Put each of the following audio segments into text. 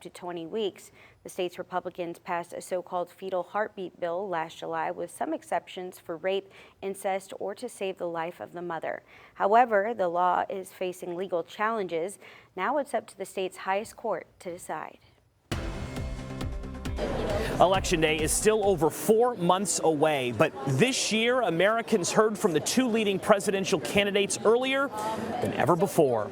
to 20 weeks. The state's Republicans passed a so-called fetal heartbeat bill last July with some exceptions for rape, incest, or to save the life of the mother. However, the law is facing legal challenges. Now it's up to the state's highest court to decide. Election Day is still over 4 months away, but this year Americans heard from the two leading presidential candidates earlier than ever before.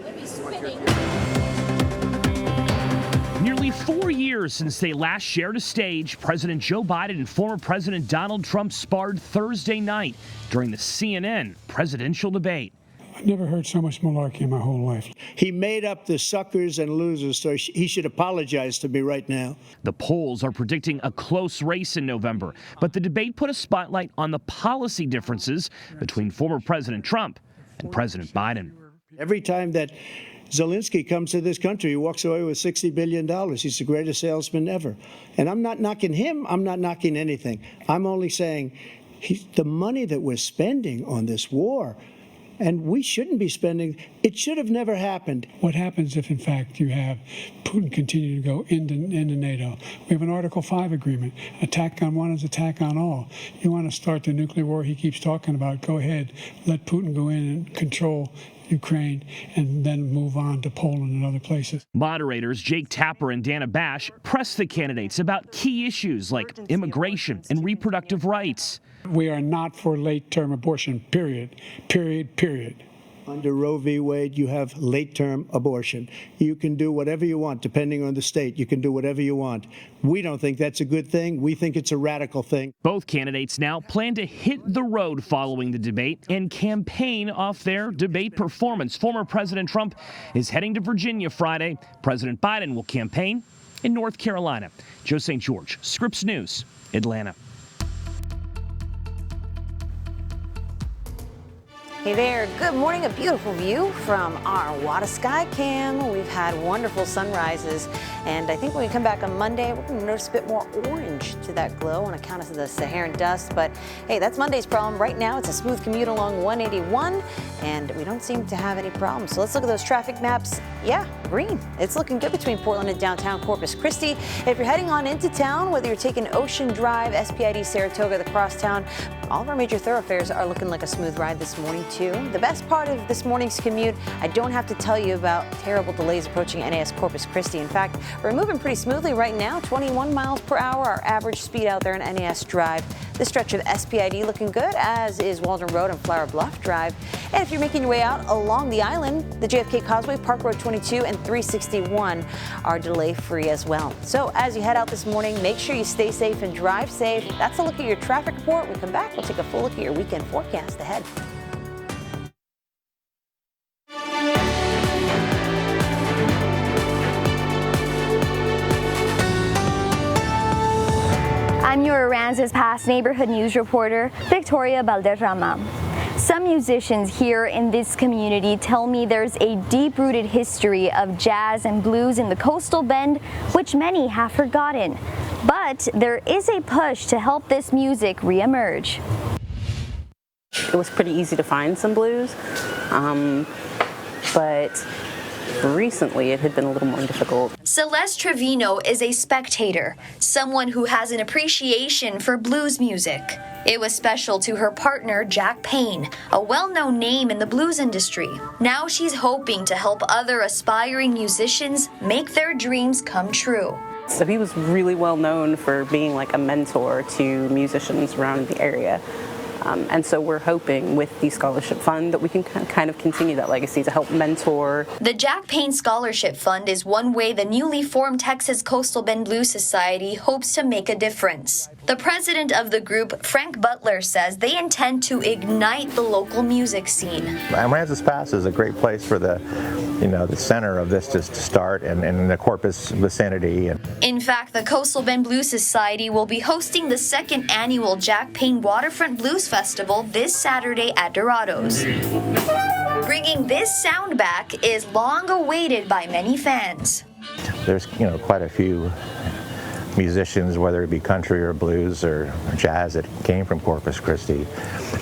Nearly 4 years since they last shared a stage, President Joe Biden and former President Donald Trump sparred Thursday night during the CNN presidential debate. I've never heard so much malarkey in my whole life. He made up the suckers and losers, so he should apologize to me right now. The polls are predicting a close race in November, but the debate put a spotlight on the policy differences between former President Trump and President Biden. Every time that Zelensky comes to this country, he walks away with $60 billion. He's the greatest salesman ever. And I'm not knocking him. I'm not knocking anything. I'm only saying the money that we're spending on this war, and we shouldn't be spending, it should have never happened. What happens if, in fact, you have Putin continue to go into NATO? We have an Article 5 agreement. Attack on one is attack on all. You want to start the nuclear war he keeps talking about, go ahead. Let Putin go in and control Ukraine and then move on to Poland and other places. Moderators Jake Tapper and Dana Bash pressed the candidates about key issues like immigration and reproductive rights. We are not for late-term abortion, period. Under Roe v. Wade, you have late-term abortion. You can do whatever you want, depending on the state. You can do whatever you want. We don't think that's a good thing. We think it's a radical thing. Both candidates now plan to hit the road following the debate and campaign off their debate performance. Former President Trump is heading to Virginia Friday. President Biden will campaign in North Carolina. Joe St. George, Scripps News, Atlanta. Hey there, good morning. A beautiful view from our Wada Sky Cam. We've had wonderful sunrises, and I think when we come back on Monday, we're going to notice a bit more orange to that glow on account of the Saharan dust. But hey, that's Monday's problem. Right now, it's a smooth commute along 181, and we don't seem to have any problems. So let's look at those traffic maps. Yeah, green. It's looking good between Portland and downtown Corpus Christi. If you're heading on into town, whether you're taking Ocean Drive, SPID, Saratoga, the Crosstown, all of our major thoroughfares are looking like a smooth ride this morning, too. The best part of this morning's commute, I don't have to tell you about terrible delays approaching NAS Corpus Christi. In fact, we're moving pretty smoothly right now, 21 miles per hour, our average speed out there in NAS Drive. This stretch of SPID looking good, as is Waldron Road and Flower Bluff Drive. And if you're making your way out along the island, the JFK Causeway, Park Road 22 and 361 are delay-free as well. So as you head out this morning, make sure you stay safe and drive safe. That's a look at your traffic report. When we come back, we'll take a full look at your weekend forecast ahead. I'm your Aransas Pass neighborhood news reporter, Victoria Balderrama. Some musicians here in this community tell me there's a deep-rooted history of jazz and blues in the Coastal Bend, which many have forgotten. But there is a push to help this music reemerge. It was pretty easy to find some blues, but recently it had been a little more difficult. Celeste Trevino is a spectator, someone who has an appreciation for blues music. It was special to her partner, Jack Payne, a well-known name in the blues industry. Now she's hoping to help other aspiring musicians make their dreams come true. So he was really well known for being like a mentor to musicians around the area. And so we're hoping with the scholarship fund that we can kind of continue that legacy to help mentor. The Jack Payne Scholarship Fund is one way the newly formed Texas Coastal Bend Blues Society hopes to make a difference. The president of the group, Frank Butler, says they intend to ignite the local music scene. Aransas Pass is a great place for the center of this to start and in the Corpus vicinity. In fact, the Coastal Bend Blues Society will be hosting the second annual Jack Payne Waterfront Blues Festival this Saturday at Dorados. Bringing this sound back is long awaited by many fans. There's quite a few musicians, whether it be country or blues or jazz, that came from Corpus Christi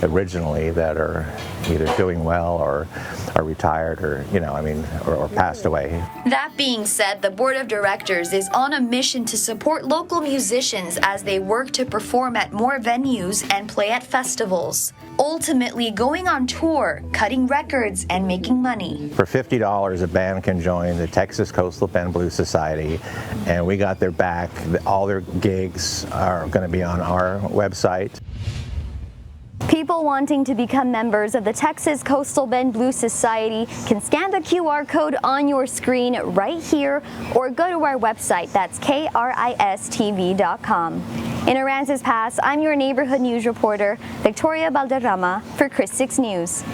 originally that are either doing well or are retired or, or passed away. That being said, the board of directors is on a mission to support local musicians as they work to perform at more venues and play at festivals, ultimately going on tour, cutting records, and making money. For $50, a band can join the Texas Coastal Bend Blues Society, and we got their back. All their gigs are going to be on our website. People wanting to become members of the Texas Coastal Bend Blues Society can scan the QR code on your screen right here or go to our website, that's kristv.com. In Aransas Pass, I'm your neighborhood news reporter, Victoria Balderrama for Chris 6 News.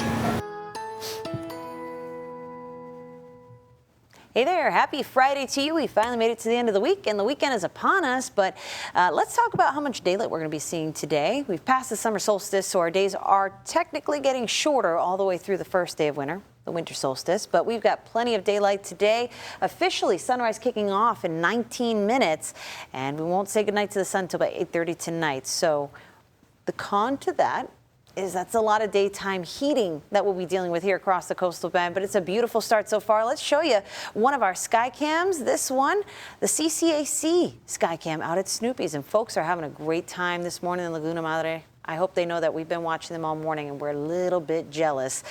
Hey there, happy Friday to you. We finally made it to the end of the week and the weekend is upon us, but let's talk about how much daylight we're going to be seeing today. We've passed the summer solstice, so our days are technically getting shorter all the way through the first day of winter, the winter solstice, but we've got plenty of daylight today. Officially, sunrise kicking off in 19 minutes, and we won't say goodnight to the sun until about 8:30 tonight. So the con to that is that's a lot of daytime heating that we'll be dealing with here across the coastal bend, but it's a beautiful start so far. Let's show you one of our sky cams. This one, the CCAC sky cam out at Snoopy's, and folks are having a great time this morning in Laguna Madre. I hope they know that we've been watching them all morning and we're a little bit jealous.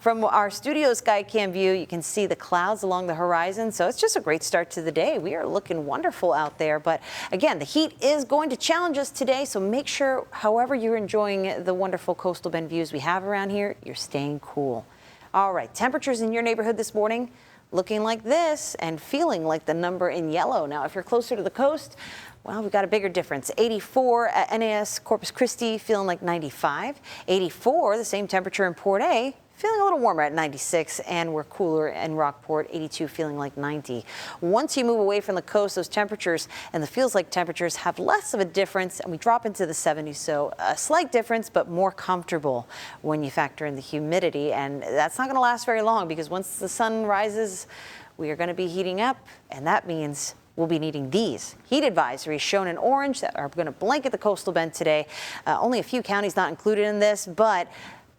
From our studio Skycam view, you can see the clouds along the horizon, so it's just a great start to the day. We are looking wonderful out there, but again, the heat is going to challenge us today, so make sure, however you're enjoying the wonderful coastal bend views we have around here, you're staying cool. All right, temperatures in your neighborhood this morning looking like this and feeling like the number in yellow. Now, if you're closer to the coast, well, we've got a bigger difference. 84 at NAS Corpus Christi, feeling like 95. 84, the same temperature in Port A, feeling a little warmer at 96, and we're cooler in Rockport, 82, feeling like 90. Once you move away from the coast, those temperatures and the feels like temperatures have less of a difference, and we drop into the 70s, so a slight difference, but more comfortable when you factor in the humidity, and that's not going to last very long because once the sun rises, we are going to be heating up, and that means we'll be needing these heat advisories shown in orange that are going to blanket the coastal bend today. Only a few counties not included in this, but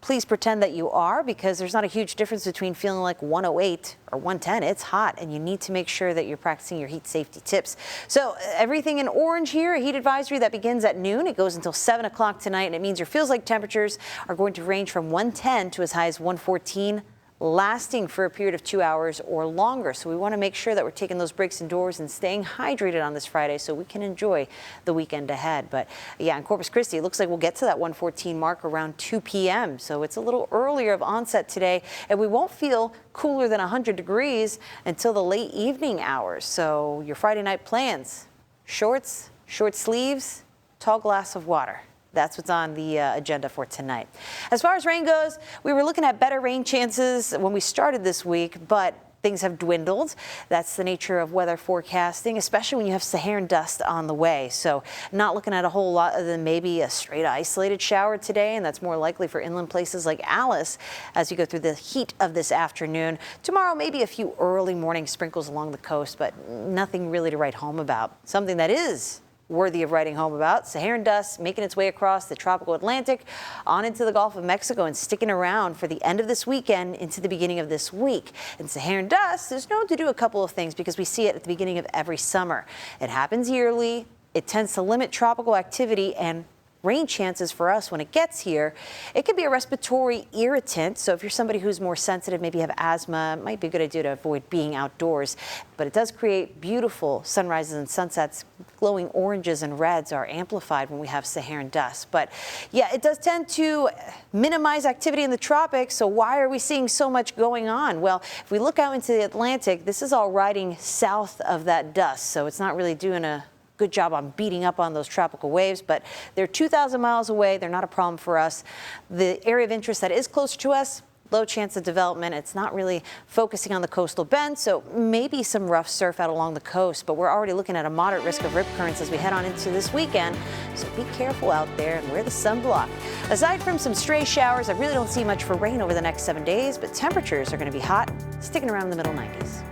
please pretend that you are, because there's not a huge difference between feeling like 108 or 110. It's hot, and you need to make sure that you're practicing your heat safety tips. So everything in orange here, a heat advisory that begins at noon. It goes until 7 o'clock tonight, and it means your feels like temperatures are going to range from 110 to as high as 114. Lasting for a period of 2 hours or longer. So we want to make sure that we're taking those breaks indoors and staying hydrated on this Friday so we can enjoy the weekend ahead. But yeah, in Corpus Christi, it looks like we'll get to that 114 mark around 2 p.m. So it's a little earlier of onset today, and we won't feel cooler than 100 degrees until the late evening hours. So your Friday night plans, shorts, short sleeves, tall glass of water. That's what's on the agenda for tonight. As far as rain goes, we were looking at better rain chances when we started this week, but things have dwindled. That's the nature of weather forecasting, especially when you have Saharan dust on the way. So not looking at a whole lot other than maybe a straight isolated shower today, and that's more likely for inland places like Alice as you go through the heat of this afternoon. Tomorrow, maybe a few early morning sprinkles along the coast, but nothing really to write home about. Something that is worthy of writing home about: Saharan dust making its way across the tropical Atlantic on into the Gulf of Mexico and sticking around for the end of this weekend into the beginning of this week. And Saharan dust is known to do a couple of things because we see it at the beginning of every summer. It happens yearly. It tends to limit tropical activity and rain chances for us when it gets here. It can be a respiratory irritant, so if you're somebody who's more sensitive, maybe have asthma, it might be a good idea to avoid being outdoors. But it does create beautiful sunrises and sunsets. Glowing oranges and reds are amplified when we have Saharan dust. But yeah, it does tend to minimize activity in the tropics, so why are we seeing so much going on? Well, if we look out into the Atlantic, this is all riding south of that dust, so it's not really doing a good job on beating up on those tropical waves, but they're 2,000 miles away. They're not a problem for us. The area of interest that is closer to us, low chance of development. It's not really focusing on the coastal bend, so maybe some rough surf out along the coast, but we're already looking at a moderate risk of rip currents as we head on into this weekend, so be careful out there and wear the sunblock. Aside from some stray showers, I really don't see much for rain over the next 7 days, but temperatures are going to be hot, sticking around in the middle 90s.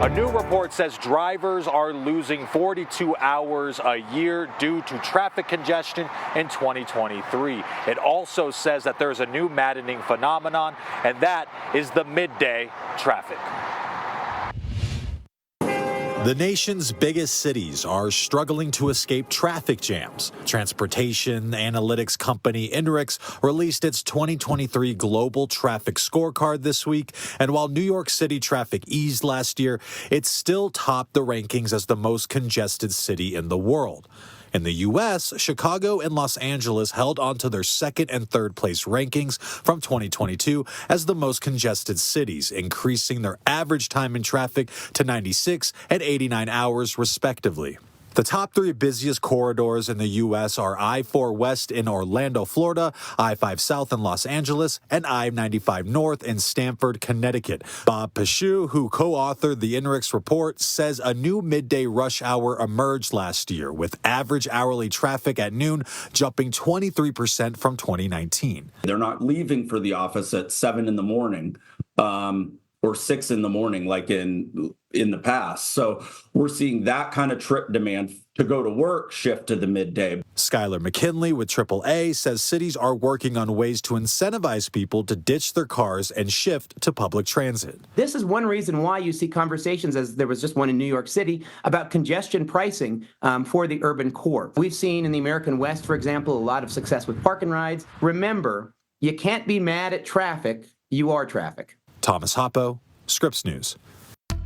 A new report says drivers are losing 42 hours a year due to traffic congestion in 2023. It also says that there's a new maddening phenomenon, and that is the midday traffic. The nation's biggest cities are struggling to escape traffic jams. Transportation analytics company INRIX released its 2023 Global Traffic Scorecard this week, and while New York City traffic eased last year, it still topped the rankings as the most congested city in the world. In the U.S., Chicago and Los Angeles held onto their second and third place rankings from 2022 as the most congested cities, increasing their average time in traffic to 96 and 89 hours, respectively. The top three busiest corridors in the U.S. are I-4 West in Orlando, Florida, I-5 South in Los Angeles, and I-95 North in Stamford, Connecticut. Bob Pesciu, who co-authored the INRIX report, says a new midday rush hour emerged last year, with average hourly traffic at noon jumping 23% from 2019. They're not leaving for the office at 7 in the morning. Or 6 in the morning, like in the past. So we're seeing that kind of trip demand to go to work shift to the midday. Skylar McKinley with AAA says cities are working on ways to incentivize people to ditch their cars and shift to public transit. This is one reason why you see conversations, as there was just one in New York City, about congestion pricing for the urban core. We've seen in the American West, for example, a lot of success with park and rides. Remember, you can't be mad at traffic, you are traffic. Thomas Hoppo, Scripps News. Well,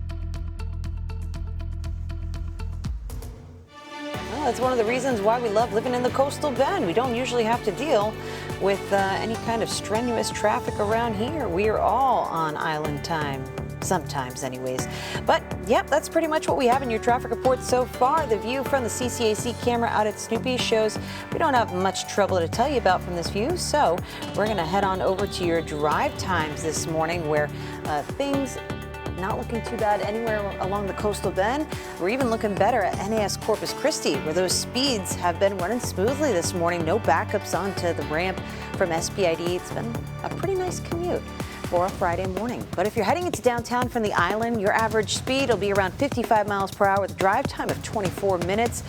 that's one of the reasons why we love living in the coastal bend. We don't usually have to deal with any kind of strenuous traffic around here. We are all on island time. Sometimes anyways. But yep, that's pretty much what we have in your traffic report so far. The view from the CCAC camera out at Snoopy shows we don't have much trouble to tell you about from this view. So we're going to head on over to your drive times this morning, where things not looking too bad anywhere along the coastal bend. We're even looking better at NAS Corpus Christi, where those speeds have been running smoothly this morning. No backups onto the ramp from SPID. It's been a pretty nice commute for a Friday morning. But if you're heading into downtown from the island, your average speed will be around 55 miles per hour with a drive time of 24 minutes.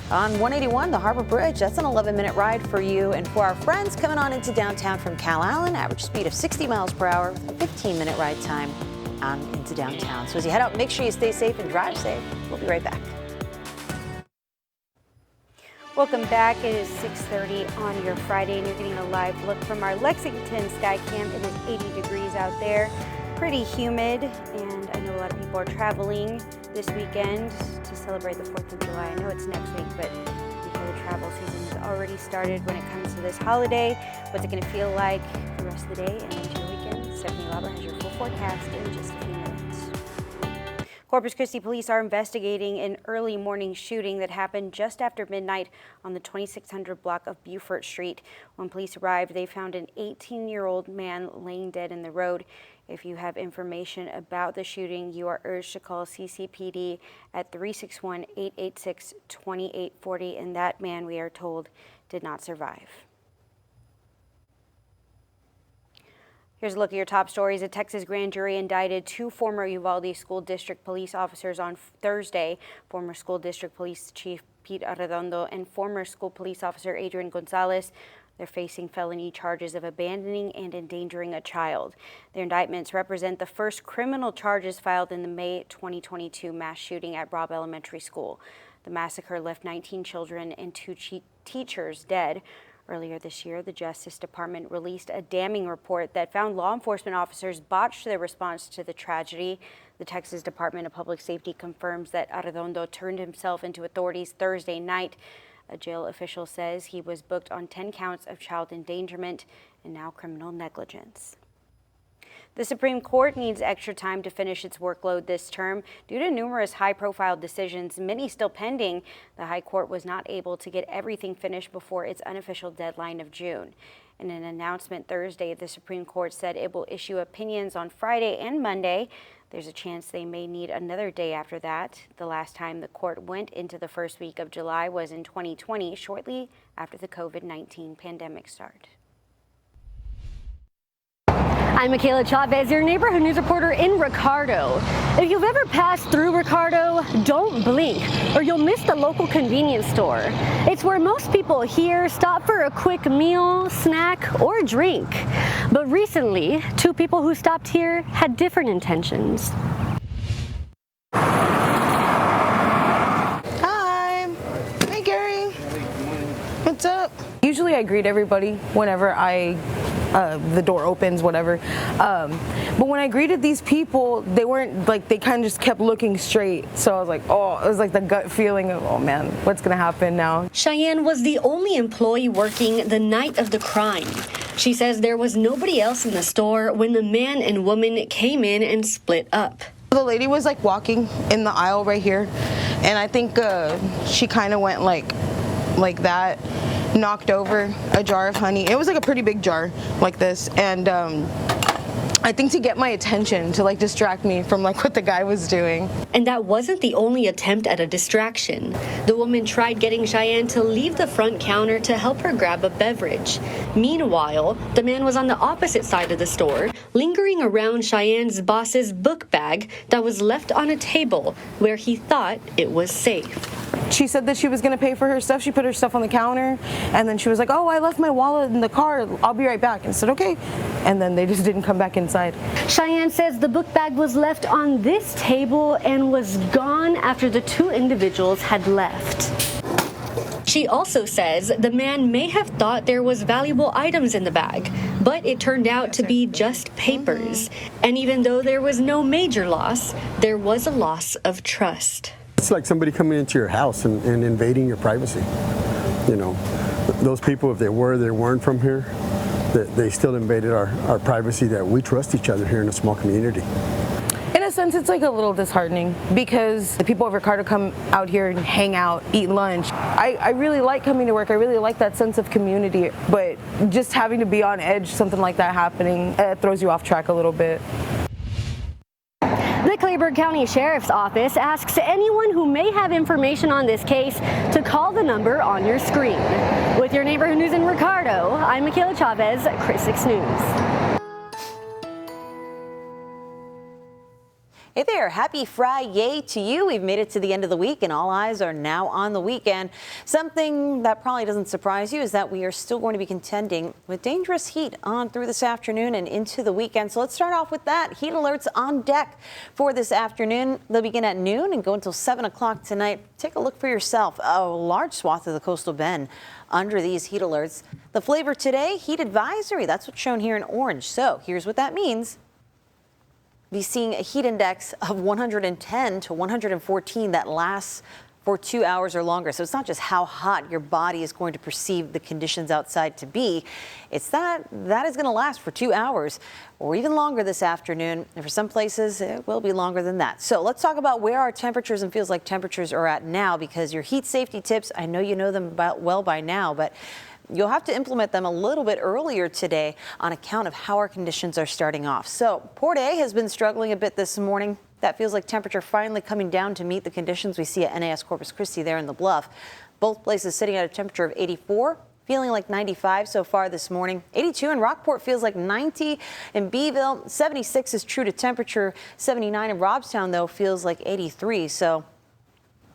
On 181, the Harbor Bridge, that's an 11-minute ride for you. And for our friends coming on into downtown from Calallen, average speed of 60 miles per hour with a 15-minute ride time on into downtown. So as you head out, make sure you stay safe and drive safe. We'll be right back. Welcome back. It is 6:30 on your Friday, and you're getting a live look from our Lexington sky cam. It is 80 degrees out there, pretty humid, and I know a lot of people are traveling this weekend to celebrate the 4th of July. I know it's next week, but before the travel season has already started when it comes to this holiday. What's it going to feel like the rest of the day and into your weekend? Stephanie Lauber has your full forecast in just a few minutes. Corpus Christi police are investigating an early morning shooting that happened just after midnight on the 2600 block of Buford Street. When police arrived, they found an 18-year-old man laying dead in the road. If you have information about the shooting, you are urged to call CCPD at 361-886-2840, and that man, we are told, did not survive. Here's a look at your top stories. A Texas grand jury indicted 2 former Uvalde School District police officers on Thursday. Former School District Police Chief Pete Arredondo and former school police officer Adrian Gonzalez. They're facing felony charges of abandoning and endangering a child. Their indictments represent the first criminal charges filed in the May 2022 mass shooting at Robb Elementary School. The massacre left 19 children and 2 teachers dead. Earlier this year, the Justice Department released a damning report that found law enforcement officers botched their response to the tragedy. The Texas Department of Public Safety confirms that Arredondo turned himself into authorities Thursday night. A jail official says he was booked on 10 counts of child endangerment and now criminal negligence. The Supreme Court needs extra time to finish its workload this term. Due to numerous high-profile decisions, many still pending, the High Court was not able to get everything finished before its unofficial deadline of June. In an announcement Thursday, the Supreme Court said it will issue opinions on Friday and Monday. There's a chance they may need another day after that. The last time the court went into the first week of July was in 2020, shortly after the COVID-19 pandemic started. I'm Michaela Chavez, your neighborhood news reporter in Ricardo. If you've ever passed through Ricardo, don't blink or you'll miss the local convenience store. It's where most people here stop for a quick meal, snack, or drink. But recently, two people who stopped here had different intentions. Hi. Hey, Gary. What's up? Usually I greet everybody whenever the door opens, whatever. But when I greeted these people, they weren't like, they kind of just kept looking straight. So I was like, oh, it was like the gut feeling of, oh man, what's gonna happen now? Cheyenne was the only employee working the night of the crime. She says there was nobody else in the store when the man and woman came in and split up. The lady was like walking in the aisle right here, and I think she kind of went like that, knocked over a jar of honey. It was like a pretty big jar like this, and I think to get my attention, to like distract me from like what the guy was doing. And that wasn't the only attempt at a distraction. The woman tried getting Cheyenne to leave the front counter to help her grab a beverage. Meanwhile, the man was on the opposite side of the store, lingering around Cheyenne's boss's book bag that was left on a table where he thought it was safe. She said that she was going to pay for her stuff. She put her stuff on the counter, and then she was like, oh, I left my wallet in the car. I'll be right back. And I said, okay. And then they just didn't come back inside. Cheyenne says the book bag was left on this table and was gone after the two individuals had left. She also says the man may have thought there was valuable items in the bag, but it turned out to be just papers. And even though there was no major loss, there was a loss of trust. It's like somebody coming into your house and invading your privacy. You know, those people, if they weren't from here, they still invaded our privacy, that we trust each other here in a small community. In a sense, it's like a little disheartening because the people of Ricardo come out here and hang out, eat lunch. I really like coming to work. I really like that sense of community, but just having to be on edge, something like that happening, throws you off track a little bit. The Clayburgh County Sheriff's Office asks anyone who may have information on this case to call the number on your screen. With your neighborhood news in Ricardo, I'm Michaela Chavez, Chris 6 News. Hey there, happy Friday to you. We've made it to the end of the week and all eyes are now on the weekend. Something that probably doesn't surprise you is that we are still going to be contending with dangerous heat on through this afternoon and into the weekend. So let's start off with that. Heat alerts on deck for this afternoon. They'll begin at noon and go until 7 o'clock tonight. Take a look for yourself. A large swath of the coastal bend under these heat alerts. The flavor today, heat advisory. That's what's shown here in orange. So here's what that means. Be seeing a heat index of 110 to 114 that lasts for 2 hours or longer. So it's not just how hot your body is going to perceive the conditions outside to be. It's that is going to last for 2 hours or even longer this afternoon. And for some places, it will be longer than that. So let's talk about where our temperatures and feels like temperatures are at now, because your heat safety tips, I know you know them well by now, but you'll have to implement them a little bit earlier today on account of how our conditions are starting off. So Port A has been struggling a bit this morning. That feels like temperature finally coming down to meet the conditions we see at NAS Corpus Christi there in the Bluff. Both places sitting at a temperature of 84, feeling like 95 so far this morning. 82 in Rockport feels like 90 in Beeville. 76 is true to temperature. 79 in Robstown, though, feels like 83. So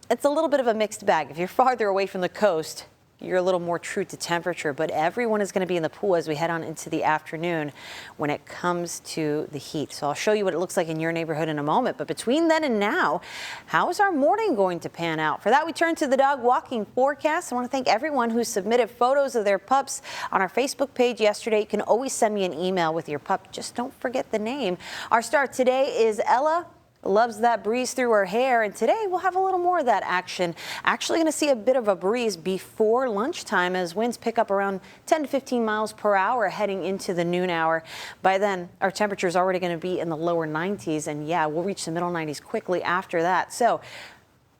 it's a little bit of a mixed bag. If you're farther away from the coast, you're a little more true to temperature, but everyone is going to be in the pool as we head on into the afternoon when it comes to the heat. So I'll show you what it looks like in your neighborhood in a moment. But between then and now, how is our morning going to pan out? For that, we turn to the dog walking forecast. I want to thank everyone who submitted photos of their pups on our Facebook page yesterday. You can always send me an email with your pup. Just don't forget the name. Our star today is Ella. Loves that breeze through her hair, and today we'll have a little more of that action. Actually going to see a bit of a breeze before lunchtime as winds pick up around 10 to 15 miles per hour heading into the noon hour. By then, our temperature is already going to be in the lower 90s, and yeah, we'll reach the middle 90s quickly after that. So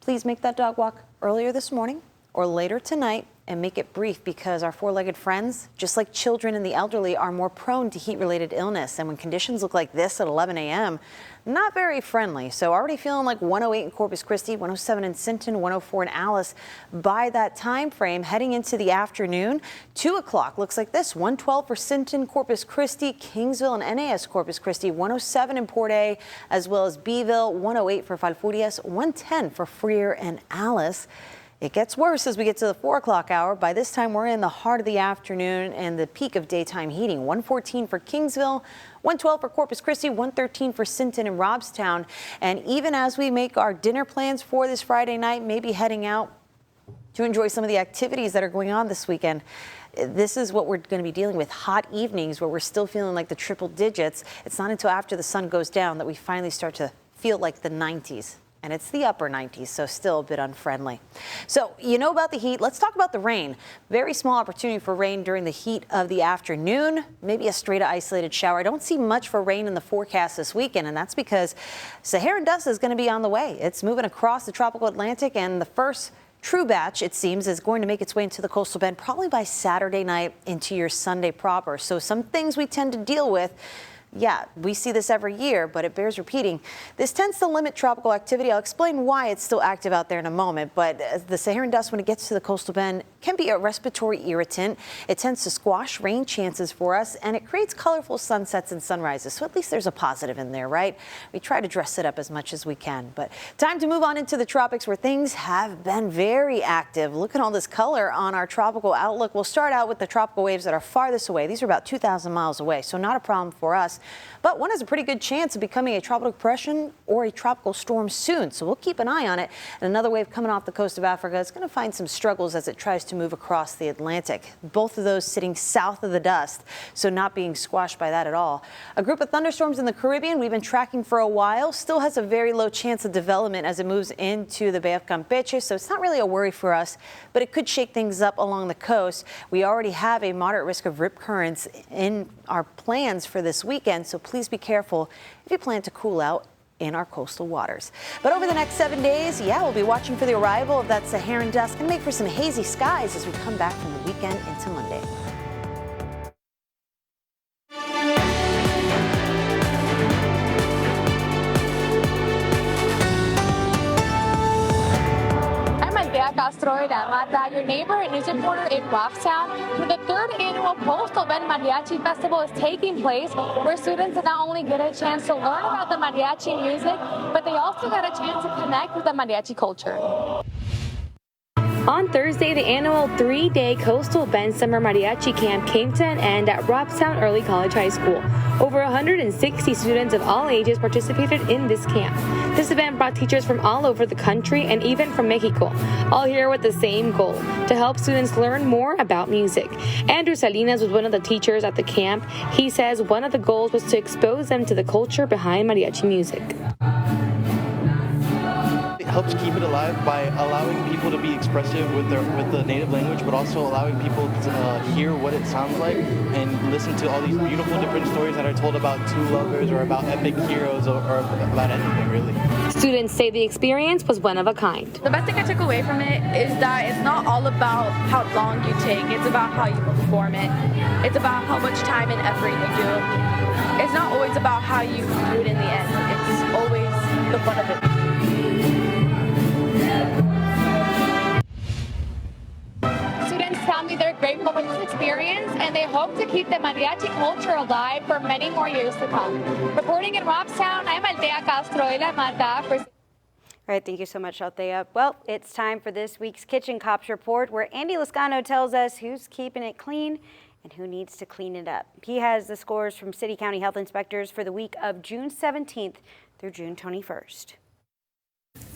please make that dog walk earlier this morning or later tonight. and make it brief because our four-legged friends, just like children and the elderly, are more prone to heat-related illness. And when conditions look like this at 11 a.m., not very friendly. So already feeling like 108 in Corpus Christi, 107 in Sinton, 104 in Alice. By that time frame, heading into the afternoon, 2 o'clock looks like this: 112 for Sinton, Corpus Christi, Kingsville, and NAS Corpus Christi, 107 in Port A, as well as Beeville, 108 for Falfurrias, 110 for Freer and Alice. It gets worse as we get to the 4 o'clock hour. By this time, we're in the heart of the afternoon and the peak of daytime heating. 114 for Kingsville, 112 for Corpus Christi, 113 for Sinton and Robstown. And even as we make our dinner plans for this Friday night, maybe heading out to enjoy some of the activities that are going on this weekend, this is what we're going to be dealing with: hot evenings where we're still feeling like the triple digits. It's not until after the sun goes down that we finally start to feel like the 90s. And it's the upper 90s, so still a bit unfriendly. So you know about the heat. Let's talk about the rain. Very small opportunity for rain during the heat of the afternoon. Maybe a straight isolated shower. I don't see much for rain in the forecast this weekend, and that's because Saharan dust is going to be on the way. It's moving across the tropical Atlantic, and the first true batch, it seems, is going to make its way into the coastal bend probably by Saturday night into your Sunday proper. So some things we tend to deal with. Yeah, we see this every year, but it bears repeating. This tends to limit tropical activity. I'll explain why it's still active out there in a moment, but the Saharan dust, when it gets to the coastal bend, can be a respiratory irritant. It tends to squash rain chances for us, and it creates colorful sunsets and sunrises. So at least there's a positive in there, right? We try to dress it up as much as we can. But time to move on into the tropics, where things have been very active. Look at all this color on our tropical outlook. We'll start out with the tropical waves that are farthest away. These are about 2,000 miles away, so not a problem for us. But one has a pretty good chance of becoming a tropical depression or a tropical storm soon, so we'll keep an eye on it. And another wave coming off the coast of Africa is going to find some struggles as it tries to move across the Atlantic. Both of those sitting south of the dust, so not being squashed by that at all. A group of thunderstorms in the Caribbean we've been tracking for a while still has a very low chance of development as it moves into the Bay of Campeche, so it's not really a worry for us, but it could shake things up along the coast. We already have a moderate risk of rip currents in our plans for this weekend, so please be careful if you plan to cool out in our coastal waters. But over the next 7 days, we'll be watching for the arrival of that Saharan dust and make for some hazy skies as we come back from the weekend into Monday. Your neighborhood news reporter in Robstown, where the 3rd annual Coastal Bend Mariachi Festival is taking place, where students not only get a chance to learn about the mariachi music, but they also got a chance to connect with the mariachi culture. On Thursday, the annual 3-day Coastal Bend Summer Mariachi Camp came to an end at Robstown Early College High School. Over 160 students of all ages participated in this camp. This event brought teachers from all over the country and even from Mexico, all here with the same goal: to help students learn more about music. Andrew Salinas was one of the teachers at the camp. He says one of the goals was to expose them to the culture behind mariachi music. It helps keep it alive by allowing people to be expressive with the native language, but also allowing people to hear what it sounds like and listen to all these beautiful different stories that are told about two lovers or about epic heroes or about anything, really. Students say the experience was one of a kind. The best thing I took away from it is that it's not all about how long you take, it's about how you perform it. It's about how much time and effort you do. It's not always about how you do it in the end. It's always the fun of it. Students tell me they're grateful for this experience and they hope to keep the mariachi culture alive for many more years to come. Reporting in Robstown, I'm Althea Castro de la Mata. All right, thank you so much, Althea. Well, it's time for this week's Kitchen Cops Report, where Andy Lascano tells us who's keeping it clean and who needs to clean it up. He has the scores from City County Health Inspectors for the week of June 17th through June 21st.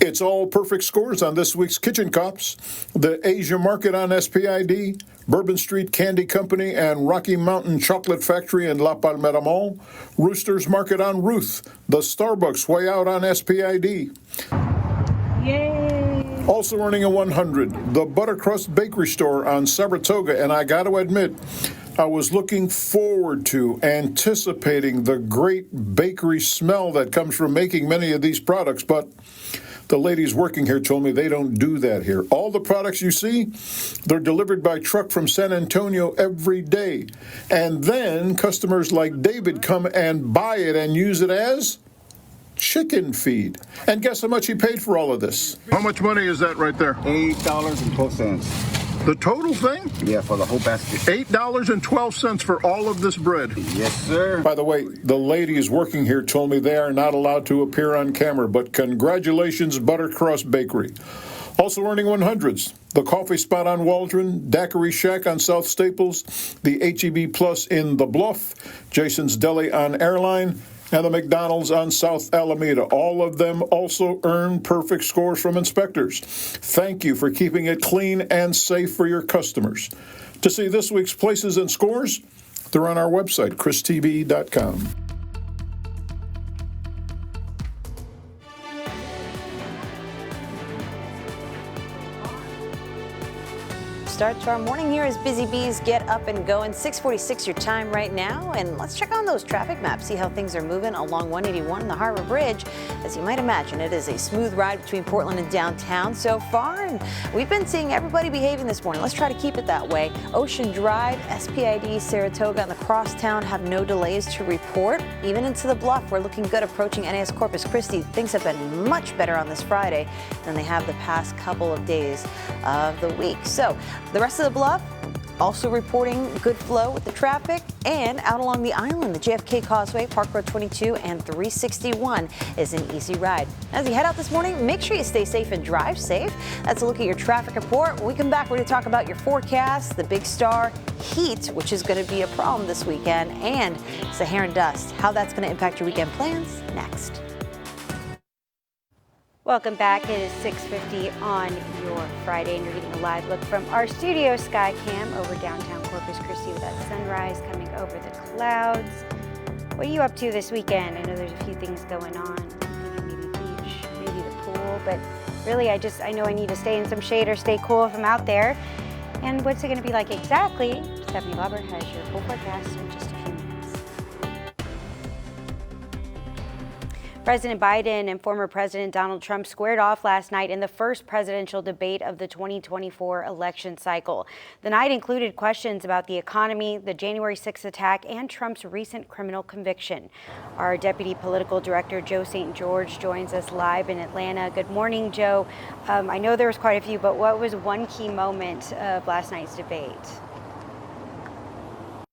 It's all perfect scores on this week's Kitchen Cops. The Asia Market on SPID, Bourbon Street Candy Company and Rocky Mountain Chocolate Factory in La Palmera Mall, Roosters Market on Ruth, the Starbucks Way Out on SPID. Yay! Also earning a 100, the Buttercrust Bakery Store on Saratoga, and I got to admit, I was looking forward to, anticipating the great bakery smell that comes from making many of these products, but The ladies working here told me they don't do that here. All the products you see, they're delivered by truck from San Antonio every day. And then customers like David come and buy it and use it as chicken feed. And guess how much he paid for all of this? How much money is that right there? $8.12. The total thing? Yeah, for the whole basket. $8.12 for all of this bread. Yes, sir. By the way, the ladies working here told me they are not allowed to appear on camera, but congratulations, Buttercross Bakery. Also earning 100s, the Coffee Spot on Waldron, Daiquiri Shack on South Staples, the HEB Plus in The Bluff, Jason's Deli on Airline, and the McDonald's on South Alameda. All of them also earn perfect scores from inspectors. Thank you for keeping it clean and safe for your customers. To see this week's places and scores, they're on our website, christv.com. Start to our morning here as Busy Bees get up and going. 6:46 your time right now, and let's check on those traffic maps, see how things are moving along 181 and the Harbor Bridge. As you might imagine, it is a smooth ride between Portland and downtown so far, and we've been seeing everybody behaving this morning. Let's try to keep it that way. Ocean Drive, SPID, Saratoga, and the Crosstown have no delays to report. Even into the Bluff, we're looking good approaching NAS Corpus Christi. Things have been much better on this Friday than they have the past couple of days of the week. So the rest of the Bluff also reporting good flow with the traffic, and out along the island, the JFK Causeway, Park Road 22 and 361 is an easy ride. As you head out this morning, make sure you stay safe and drive safe. That's a look at your traffic report. When we come back, we're going to talk about your forecast, the big star heat, which is going to be a problem this weekend, and Saharan dust, how that's going to impact your weekend plans next. Welcome back. It is 6:50 on your Friday, and you're getting a live look from our studio sky cam over downtown Corpus Christi with that sunrise coming over the clouds. What are you up to this weekend? I know there's a few things going on. I'm thinking maybe beach, maybe the pool, but really I know I need to stay in some shade or stay cool if I'm out there. And what's it going to be like exactly? Stephanie Lauber has your full forecast in just a few minutes. President Biden and former President Donald Trump squared off last night in the first presidential debate of the 2024 election cycle. The night included questions about the economy, the January 6th attack, and Trump's recent criminal conviction. Our Deputy Political Director, Joe St. George, joins us live in Atlanta. Good morning, Joe. I know there was quite a few, but what was one key moment of last night's debate?